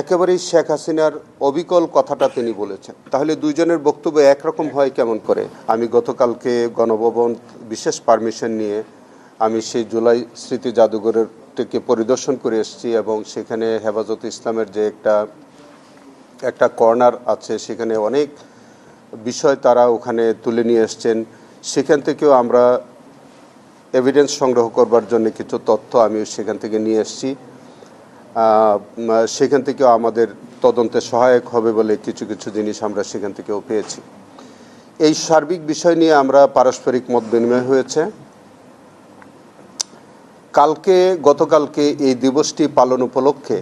একেবারেই শেখ হাসিনার অবিকল কথাটা তিনি বলেছেন। তাহলে দুইজনের বক্তব্য একরকম হয় কেমন করে? আমি গতকালকে গণভবন বিশেষ পারমিশন নিয়ে আমি সেই জুলাই স্মৃতি জাদুঘরের থেকে পরিদর্শন করে এসেছি এবং সেখানে হেফাজতে ইসলামের যে একটা কর্নার আছে, সেখানে অনেক বিষয় তারা ওখানে তুলে নিয়ে এসছেন। সেখান থেকেও আমরা এভিডেন্স সংগ্রহ করবার জন্য কিছু তথ্য আমি সেখান থেকে নিয়ে এসেছি। সেখান থেকেও আমাদের তদন্তে সহায়ক হবে বলে কিছু কিছু জিনিস আমরা সেখান থেকেও পেয়েছি। এই সার্বিক বিষয় নিয়ে আমরা পারস্পরিক মত বিনিময় হয়েছে। গতকালকে এই দিবসটি পালন উপলক্ষে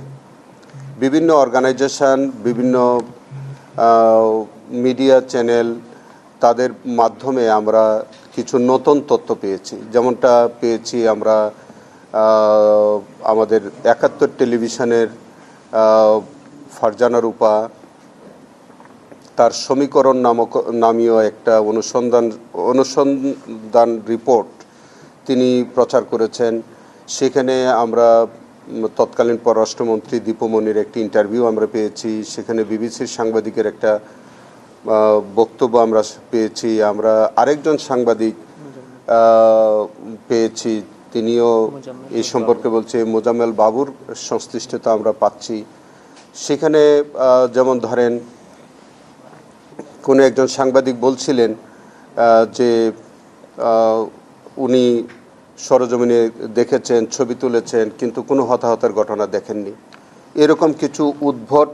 বিভিন্ন অর্গানাইজেশন, বিভিন্ন মিডিয়া চ্যানেল, তাদের মাধ্যমে আমরা কিছু নতুন তথ্য পেয়েছি। যেমনটা পেয়েছি আমরা আমাদের ৭১ টেলিভিশনের ফারজানা রূপা তার সমীকরণ নামীয় একটা অনুসন্ধান রিপোর্ট তিনি প্রচার করেছেন। সেখানে আমরা তৎকালীন পররাষ্ট্রমন্ত্রী দীপমণির একটি ইন্টারভিউ আমরা পেয়েছি। সেখানে বিবিসির সাংবাদিকের একটা বক্তব্য আমরা পেয়েছি। আমরা আরেকজন সাংবাদিক পেয়েছি, তিনিও এই সম্পর্কে বলছে। মোজাম্মেল বাবুর সংশ্লিষ্টতা আমরা পাচ্ছি। সেখানে যেমন ধরেন কোনো একজন সাংবাদিক বলছিলেন যে উনি সরজমিনে দেখেছেন, ছবি তুলেছেন, কিন্তু কোনো হতাহতের ঘটনা দেখেননি। এরকম কিছু উদ্ভট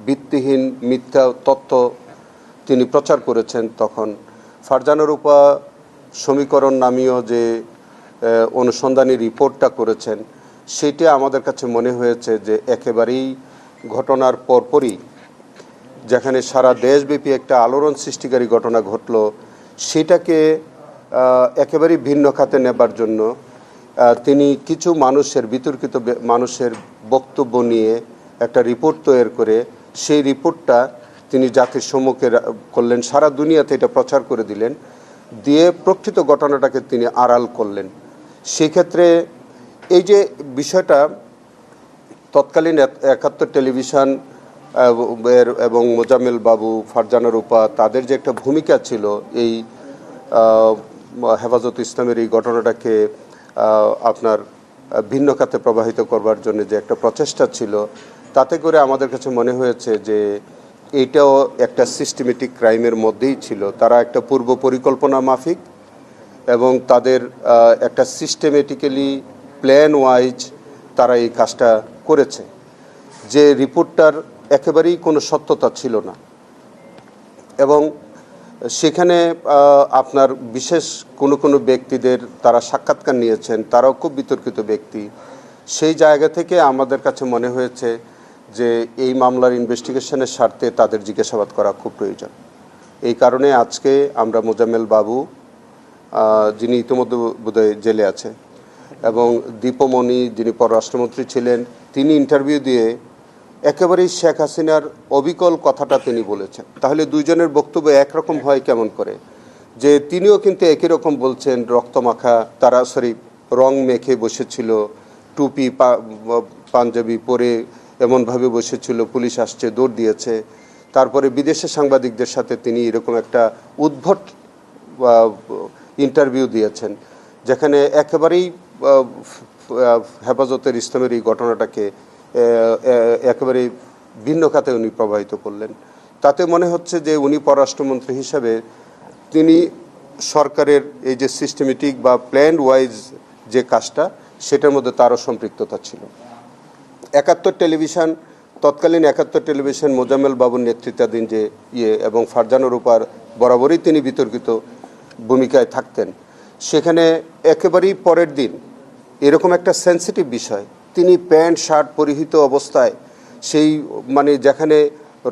ভিত্তিহীন মিথ্যা তথ্য তিনি প্রচার করেছেন। তখন ফারজানা রূপা সমীকরণ নামীয় যে অনুসন্ধানী রিপোর্টটা করেছেন, সেটা আমাদের কাছে মনে হয়েছে যে একেবারেই ঘটনার পরপরই, যেখানে সারা দেশব্যাপী একটা আলোড়ন সৃষ্টিকারী ঘটনা ঘটল, সেটাকে একেবারেই ভিন্ন খাতে নেবার জন্য তিনি কিছু বিতর্কিত মানুষের বক্তব্য নিয়ে একটা রিপোর্ট তৈরি করে সেই রিপোর্টটা তিনি জাতির সম্মুখে করলেন, সারা দুনিয়াতে এটা প্রচার করে দিলেন, দিয়ে প্রকৃত ঘটনাটাকে তিনি আড়াল করলেন। সেক্ষেত্রে এই যে বিষয়টা তৎকালীন ৭১ টেলিভিশন এবং মোজাম্মেল বাবু, ফারজানা রূপা, তাদের যে একটা ভূমিকা ছিল এই হেফাজত ইসলামের এই ঘটনাটাকে আপনার ভিন্ন খাতে প্রবাহিত করবার জন্য যে একটা প্রচেষ্টা ছিল, তাতে করে আমাদের কাছে মনে হয়েছে যে এইটাও একটা সিস্টেমেটিক ক্রাইমের মধ্যেই ছিল। তারা একটা পূর্ব পরিকল্পনা মাফিক এবং তাদের একটা সিস্টেমেটিক্যালি প্ল্যান ওয়াইজ তারা এই কাজটা করেছে। যে রিপোর্টটার একেবারেই কোনো সত্যতা ছিল না এবং সেখানে আপনার বিশেষ কোনো ব্যক্তিদের তারা সাক্ষাৎকার নিয়েছেন, তারাও খুব বিতর্কিত ব্যক্তি। সেই জায়গা থেকে আমাদের কাছে মনে হয়েছে যে এই মামলার ইনভেস্টিগেশনের স্বার্থে তাদের জিজ্ঞাসাবাদ করা খুব প্রয়োজন। এই কারণে আজকে আমরা মোজাম্মেল বাবু, যিনি ইতিমধ্যে বোধহয় জেলে আছে, এবং দীপমণি যিনি পররাষ্ট্রমন্ত্রী ছিলেন, তিনি ইন্টারভিউ দিয়ে একেবারেই শেখ হাসিনার অবিকল কথাটা তিনি বলেছেন। তাহলে দুইজনের বক্তব্য একরকম হয় কেমন করে? যে তিনিও কিন্তু একই রকম বলছেন, রক্তমাখা রং মেখে বসেছিল, টুপি পাঞ্জাবি পরে এমনভাবে বসেছিল, পুলিশ আসছে, দৌড় দিয়েছে। তারপরে বিদেশের সাংবাদিকদের সাথে তিনি এরকম একটা উদ্ভট ইন্টারভিউ দিয়েছেন, যেখানে একেবারেই হেফাজতের ইসলামের এই ঘটনাটাকে একেবারে ভিন্ন খাতে উনি প্রবাহিত করলেন। তাতে মনে হচ্ছে যে উনি পররাষ্ট্রমন্ত্রী হিসাবে তিনি সরকারের এই যে সিস্টেমেটিক বা প্ল্যান ওয়াইজ যে কাজটা, সেটার মধ্যে তারও সম্পৃক্ততা ছিল। ৭১ টেলিভিশন, তৎকালীন ৭১ টেলিভিশন মোজাম্মেল বাবুর নেতৃত্বাধীন যে এবং ফারজানা রূপার বরাবরই তিনি বিতর্কিত ভূমিকায় থাকতেন। সেখানে একেবারেই পরের দিন এরকম একটা সেন্সিটিভ বিষয়, তিনি প্যান্ট শার্ট পরিহিত অবস্থায় সেই যেখানে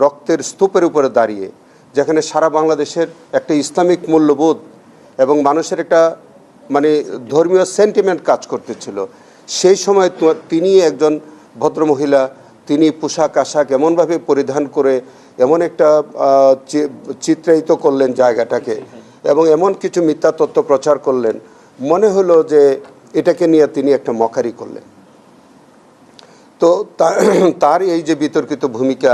রক্তের স্তূপের উপরে দাঁড়িয়ে, যেখানে সারা বাংলাদেশের একটা ইসলামিক মূল্যবোধ এবং মানুষের একটা ধর্মীয় সেন্টিমেন্ট কাজ করতেছিল, সেই সময় তিনি একজন ভদ্রমহিলা, তিনি পোশাক আশাক এমনভাবে পরিধান করে এমন একটা চিত্রায়িত করলেন জায়গাটাকে এবং এমন কিছু মিথ্যা তথ্য প্রচার করলেন, মনে হলো যে এটাকে নিয়ে তিনি একটা মকারি করলেন। তো তার এই যে বিতর্কিত ভূমিকা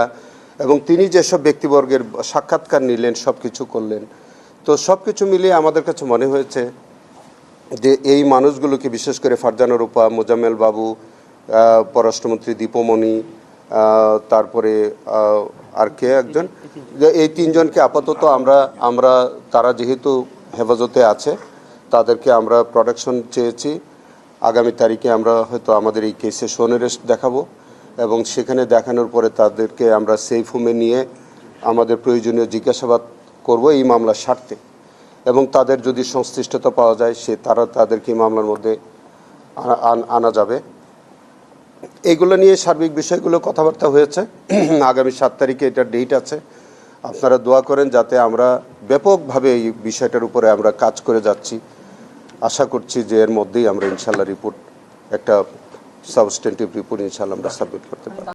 এবং তিনি যেসব ব্যক্তিবর্গের সাক্ষাৎকার নিলেন, সব কিছু করলেন, তো সব কিছু মিলিয়ে আমাদের কাছে মনে হয়েছে যে এই মানুষগুলোকে, বিশেষ করে ফারজানা রূপা, মোজাম্মেল বাবু, পররাষ্ট্রমন্ত্রী দীপমণি, তারপরে আর কে একজন, যে এই তিনজনকে আপাতত আমরা তারা যেহেতু হেফাজতে আছে তাদেরকে আমরা প্রোটেকশন চেয়েছি। আগামী তারিখে আমরা হয়তো আমাদের এই কেসে সোনেরেস্ট দেখাবো এবং সেখানে দেখানোর পরে তাদেরকে আমরা সেফ হোমে নিয়ে আমাদের প্রয়োজনীয় জিজ্ঞাসাবাদ করব এই মামলার স্বার্থে, এবং তাদের যদি সংশ্লিষ্টতা পাওয়া যায় তাদেরকে এই মামলার মধ্যে আনা যাবে। এগুলো নিয়ে সার্বিক বিষয়গুলো কথাবার্তা হয়েছে। আগামী 7 তারিখে এটার ডেট আছে। আপনারা দোয়া করেন যাতে আমরা ব্যাপকভাবে এই বিষয়টার উপরে আমরা কাজ করে যাচ্ছি। আশা করছি যে এর মধ্যেই আমরা ইনশাল্লাহ রিপোর্ট, একটা সাবস্টেন্টিভ রিপোর্ট ইনশাল্লাহ আমরা সাবমিট করতে পারি।